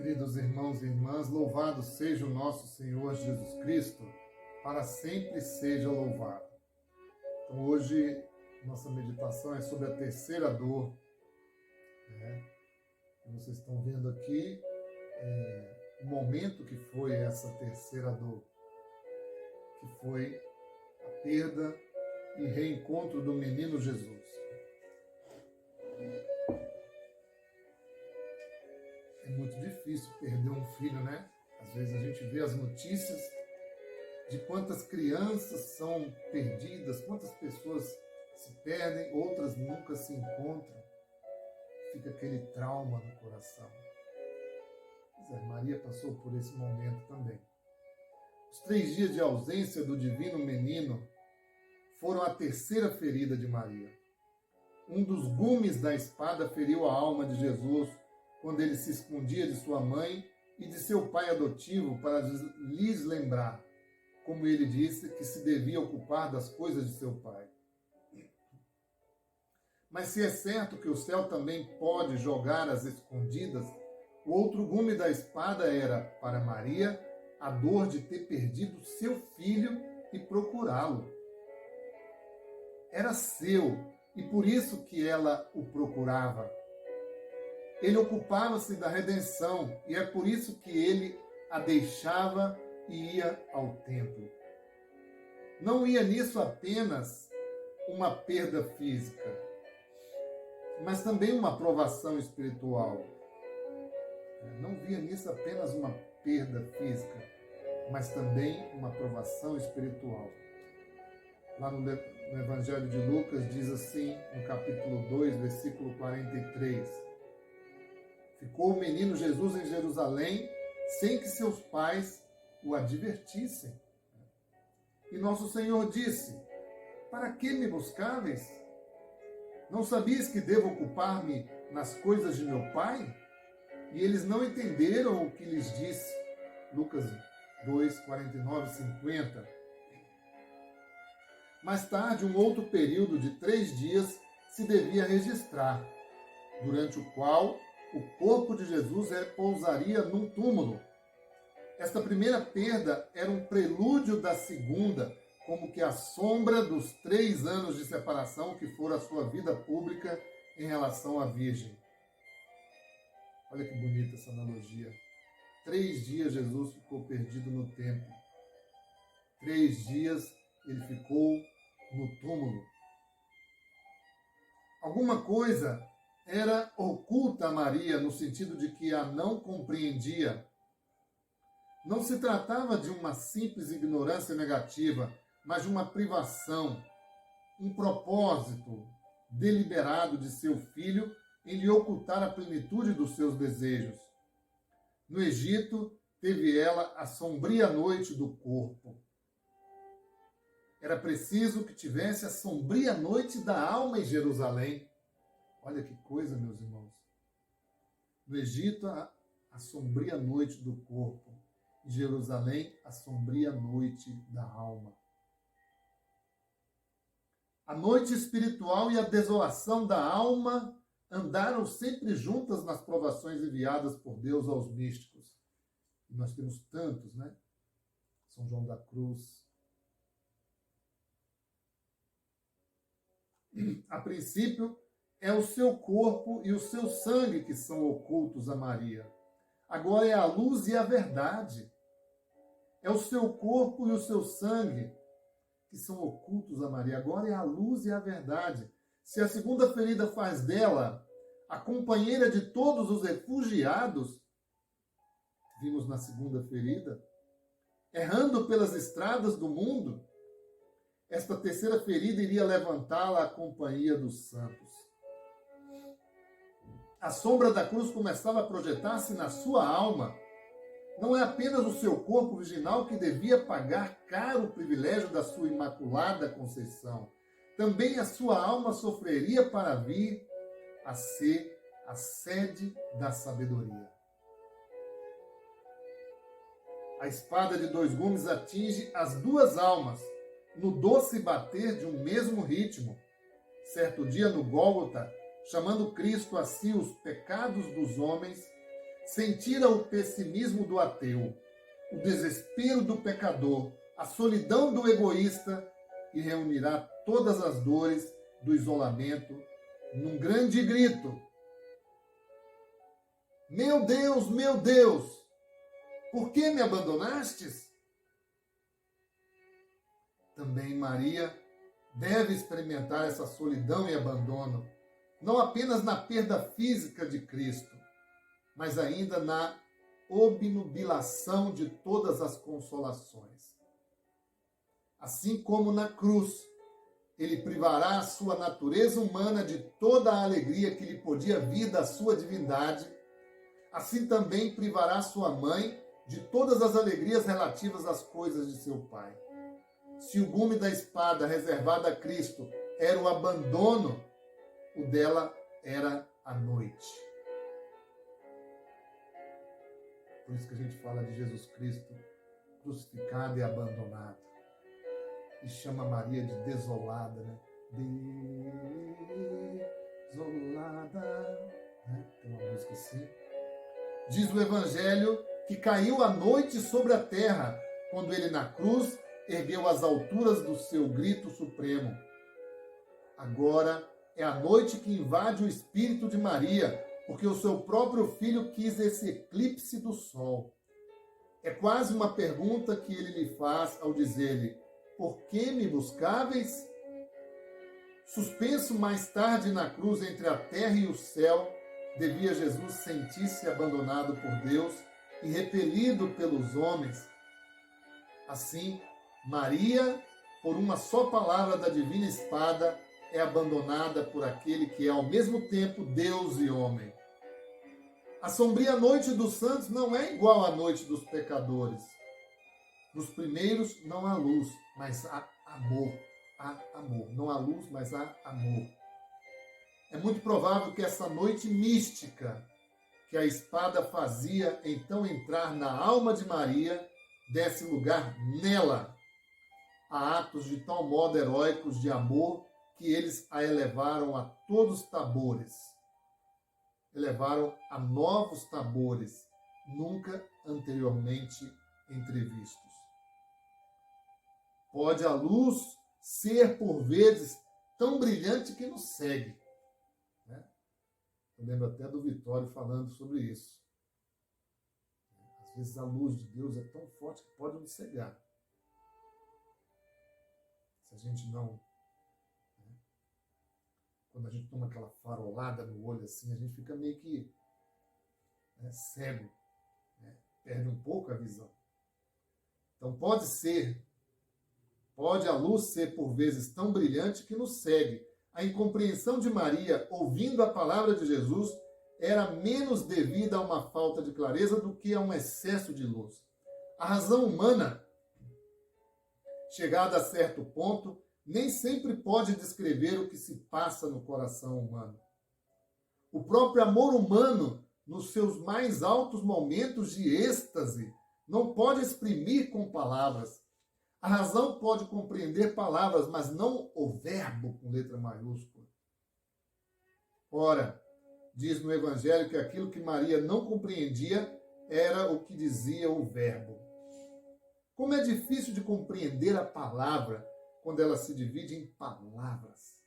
Queridos irmãos e irmãs, louvado seja o nosso Senhor Jesus Cristo, para sempre seja louvado. Então, hoje, nossa meditação é sobre a terceira dor. Vocês estão vendo aqui o momento que foi essa terceira dor, que foi a perda e reencontro do menino Jesus. É muito difícil perder um filho, né? Às vezes a gente vê as notícias de quantas crianças são perdidas, quantas pessoas se perdem, outras nunca se encontram. Fica aquele trauma no coração. Maria passou por esse momento também. Os 3 dias de ausência do divino menino foram a terceira ferida de Maria. Um dos gumes da espada feriu a alma de Jesus quando ele se escondia de sua mãe e de seu pai adotivo para lhes lembrar, como ele disse, que se devia ocupar das coisas de seu pai. Mas se é certo que o céu também pode jogar às escondidas, o outro gume da espada era, para Maria, a dor de ter perdido seu filho e procurá-lo. Era seu, e por isso que ela o procurava. Ele ocupava-se da redenção, e é por isso que ele a deixava e ia ao templo. Não ia nisso apenas uma perda física, mas também uma provação espiritual. Não via nisso apenas uma perda física, mas também uma provação espiritual. Lá no Evangelho de Lucas diz assim, no capítulo 2, versículo 43. Ficou o menino Jesus em Jerusalém sem que seus pais o advertissem. E nosso Senhor disse: para que me buscáveis? Não sabias que devo ocupar-me nas coisas de meu Pai? E eles não entenderam o que lhes disse. Lucas 2, 49 e 50. Mais tarde, um outro período de 3 dias se devia registrar, durante o qual o corpo de Jesus repousaria num túmulo. Esta primeira perda era um prelúdio da segunda, como que a sombra dos 3 anos de separação que fora a sua vida pública em relação à Virgem. Olha que bonita essa analogia. 3 dias Jesus ficou perdido no templo. 3 dias ele ficou no túmulo. Alguma coisa era oculta a Maria, no sentido de que a não compreendia. Não se tratava de uma simples ignorância negativa, mas de uma privação, um propósito deliberado de seu filho em lhe ocultar a plenitude dos seus desejos. No Egito, teve ela a sombria noite do corpo. Era preciso que tivesse a sombria noite da alma em Jerusalém. Olha que coisa, meus irmãos. No Egito, a sombria noite do corpo. Em Jerusalém, a sombria noite da alma. A noite espiritual e a desolação da alma andaram sempre juntas nas provações enviadas por Deus aos místicos. E nós temos tantos, né? São João da Cruz. A princípio, é o seu corpo e o seu sangue que são ocultos a Maria. Agora é a luz e a verdade. É o seu corpo e o seu sangue que são ocultos a Maria. Agora é a luz e a verdade. Se a segunda ferida faz dela a companheira de todos os refugiados, vimos na segunda ferida, errando pelas estradas do mundo, esta terceira ferida iria levantá-la à companhia dos santos. A sombra da cruz começava a projetar-se na sua alma. Não é apenas o seu corpo virginal que devia pagar caro o privilégio da sua imaculada conceição. Também a sua alma sofreria para vir a ser a sede da sabedoria. A espada de 2 gumes atinge as 2 almas, no doce bater de um mesmo ritmo. Certo dia no Gólgota, chamando Cristo a si os pecados dos homens, Sentira o pessimismo do ateu, o desespero do pecador, a solidão do egoísta e reunirá todas as dores do isolamento num grande grito. Meu Deus, por que me abandonastes? Também Maria deve experimentar essa solidão e abandono, não apenas na perda física de Cristo, mas ainda na obnubilação de todas as consolações. Assim como na cruz, ele privará a sua natureza humana de toda a alegria que lhe podia vir da sua divindade, assim também privará sua mãe de todas as alegrias relativas às coisas de seu pai. Se o gume da espada reservado a Cristo era o abandono, o dela era a noite. Por isso que a gente fala de Jesus Cristo crucificado e abandonado. E chama Maria de desolada, né? Desolada. Né? Tem uma música assim. Diz o Evangelho que caiu a noite sobre a terra, quando ele na cruz ergueu as alturas do seu grito supremo. Agora é a noite que invade o espírito de Maria, porque o seu próprio filho quis esse eclipse do sol. É quase uma pergunta que ele lhe faz ao dizer-lhe: por que me buscáveis? Suspenso mais tarde na cruz entre a terra e o céu, devia Jesus sentir-se abandonado por Deus e repelido pelos homens. Assim, Maria, por uma só palavra da divina espada, é abandonada por aquele que é ao mesmo tempo Deus e homem. A sombria noite dos santos não é igual à noite dos pecadores. Nos primeiros não há luz, mas há amor. Há amor. Não há luz, mas há amor. É muito provável que essa noite mística que a espada fazia então entrar na alma de Maria desse lugar nela a atos de tal modo heróicos de amor que eles a elevaram a todos os tabores. Elevaram a novos tabores, nunca anteriormente entrevistos. Pode a luz ser, por vezes, tão brilhante que nos segue. Né? Eu lembro até do Vitório falando sobre isso. Às vezes a luz de Deus é tão forte que pode nos cegar. Se a gente não... Né? Quando a gente toma aquela farolada no olho assim, a gente fica meio que cego. Né? Perde um pouco a visão. Então pode a luz ser por vezes tão brilhante que nos segue. A incompreensão de Maria, ouvindo a palavra de Jesus, era menos devida a uma falta de clareza do que a um excesso de luz. A razão humana, chegada a certo ponto, nem sempre pode descrever o que se passa no coração humano. O próprio amor humano, nos seus mais altos momentos de êxtase, não pode exprimir com palavras. A razão pode compreender palavras, mas não o verbo com letra maiúscula. Ora, diz no Evangelho que aquilo que Maria não compreendia era o que dizia o verbo. Como é difícil de compreender a palavra quando ela se divide em palavras.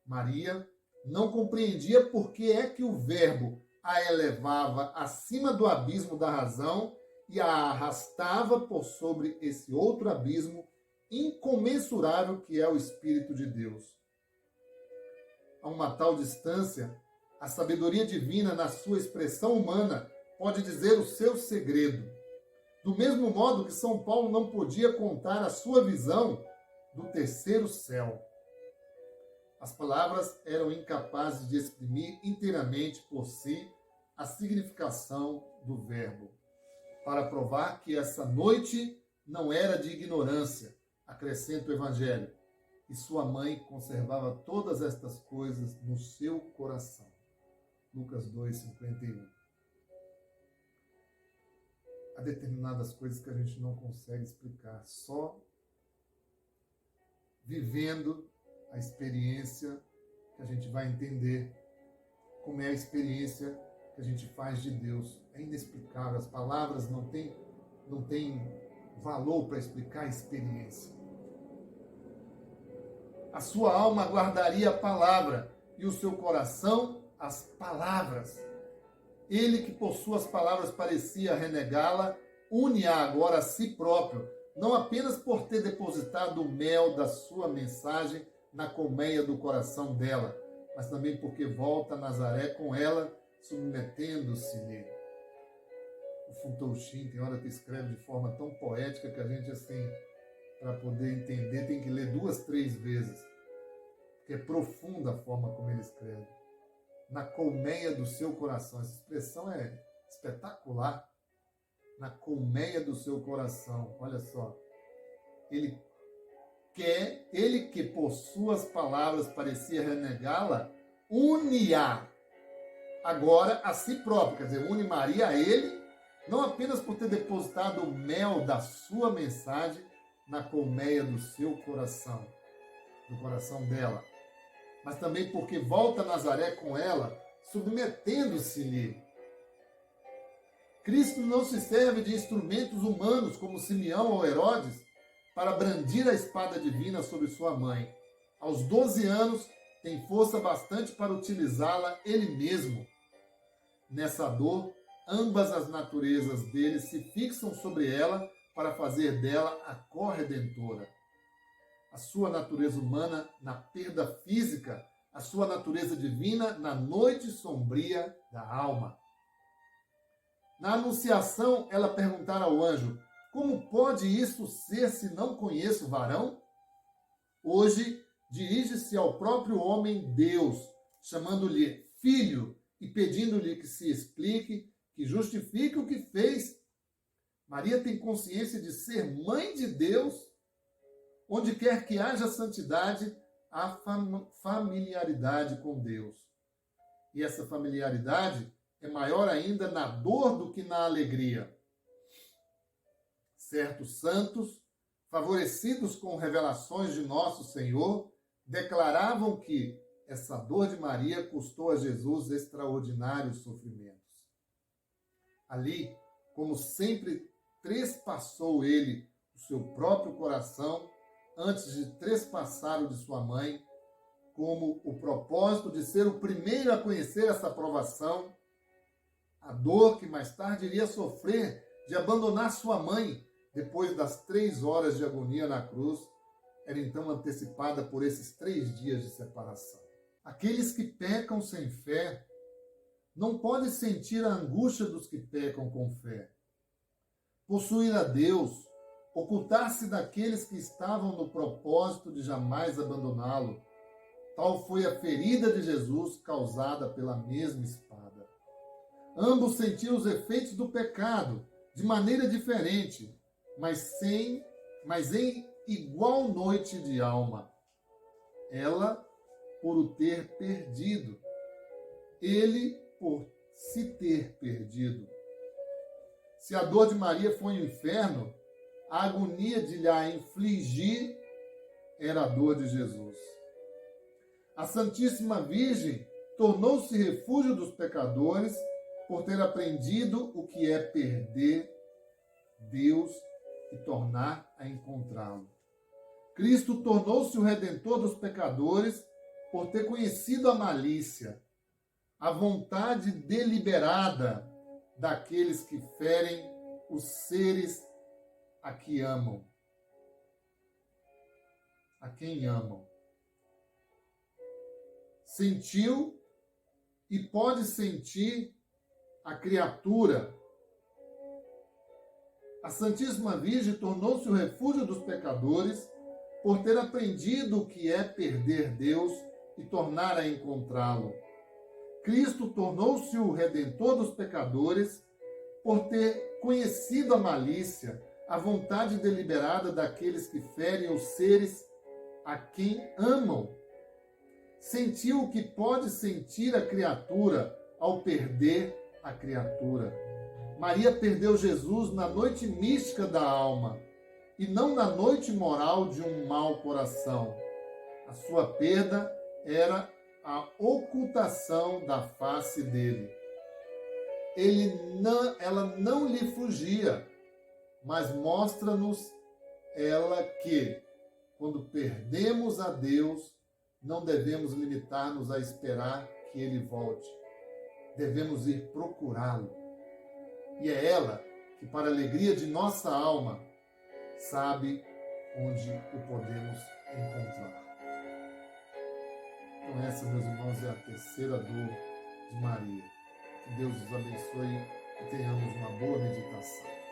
Maria não compreendia por que é que o verbo a elevava acima do abismo da razão e a arrastava por sobre esse outro abismo incomensurável que é o Espírito de Deus. A uma tal distância, a sabedoria divina, na sua expressão humana, pode dizer o seu segredo. Do mesmo modo que São Paulo não podia contar a sua visão do terceiro céu. As palavras eram incapazes de exprimir inteiramente por si a significação do verbo. Para provar que essa noite não era de ignorância, acrescenta o Evangelho, e sua mãe conservava todas estas coisas no seu coração. Lucas 2:51. Há determinadas coisas que a gente não consegue explicar, só vivendo a experiência que a gente vai entender como é a experiência que a gente faz de Deus é inexplicável. As palavras não têm valor para explicar a experiência. A sua alma guardaria a palavra e o seu coração as palavras. Ele que por suas palavras parecia renegá-la, une-a agora a si próprio, não apenas por ter depositado o mel da sua mensagem na colmeia do coração dela, mas também porque volta a Nazaré com ela, submetendo-se-lhe. O Funtouchin tem hora que escreve de forma tão poética que a gente, assim, para poder entender, tem que ler 2, 3 vezes. Porque é profunda a forma como ele escreve. Na colmeia do seu coração. Essa expressão é espetacular. Na colmeia do seu coração. Olha só. Ele que por suas palavras parecia renegá-la, une-a agora a si próprio. Quer dizer, une Maria a ele, não apenas por ter depositado o mel da sua mensagem na colmeia do seu coração, do coração dela, mas também porque volta a Nazaré com ela, submetendo-se-lhe. Cristo não se serve de instrumentos humanos, como Simeão ou Herodes, para brandir a espada divina sobre sua mãe. Aos 12 anos, tem força bastante para utilizá-la ele mesmo. Nessa dor, ambas as naturezas dele se fixam sobre ela para fazer dela a corredentora. A sua natureza humana na perda física, a sua natureza divina na noite sombria da alma. Na Anunciação, ela perguntara ao anjo: como pode isso ser se não conheço varão? Hoje, dirige-se ao próprio homem Deus, chamando-lhe filho e pedindo-lhe que se explique, que justifique o que fez. Maria tem consciência de ser mãe de Deus. Onde quer que haja santidade, há familiaridade com Deus. E essa familiaridade é maior ainda na dor do que na alegria. Certos santos, favorecidos com revelações de nosso Senhor, declaravam que essa dor de Maria custou a Jesus extraordinários sofrimentos. Ali, como sempre, trespassou ele o seu próprio coração antes de trespassar o de sua mãe, como o propósito de ser o primeiro a conhecer essa provação, a dor que mais tarde iria sofrer de abandonar sua mãe depois das 3 horas de agonia na cruz, era então antecipada por esses 3 dias de separação. Aqueles que pecam sem fé não podem sentir a angústia dos que pecam com fé. Possuir a Deus, ocultar-se daqueles que estavam no propósito de jamais abandoná-lo, tal foi a ferida de Jesus causada pela mesma espada. Ambos sentiam os efeitos do pecado de maneira diferente, mas em igual noite de alma. Ela por o ter perdido, ele por se ter perdido. Se a dor de Maria foi um inferno, a agonia de lhe infligir era a dor de Jesus. A Santíssima Virgem tornou-se refúgio dos pecadores por ter aprendido o que é perder Deus e tornar a encontrá-lo. Cristo tornou-se o Redentor dos pecadores por ter conhecido a malícia, a vontade deliberada daqueles que ferem os seres a que amam, a quem amam. Sentiu e pode sentir a criatura. A Santíssima Virgem tornou-se o refúgio dos pecadores por ter aprendido o que é perder Deus e tornar a encontrá-lo. Cristo tornou-se o Redentor dos pecadores por ter conhecido a malícia, a vontade deliberada daqueles que ferem os seres a quem amam. Sentiu o que pode sentir a criatura ao perder a criatura. Maria perdeu Jesus na noite mística da alma e não na noite moral de um mau coração. A sua perda era a ocultação da face dele. ela não lhe fugia, mas mostra-nos ela que, quando perdemos a Deus, não devemos limitar-nos a esperar que Ele volte. Devemos ir procurá-lo. E é ela que, para a alegria de nossa alma, sabe onde o podemos encontrar. Então essa, meus irmãos, é a terceira dor de Maria. Que Deus os abençoe e tenhamos uma boa meditação.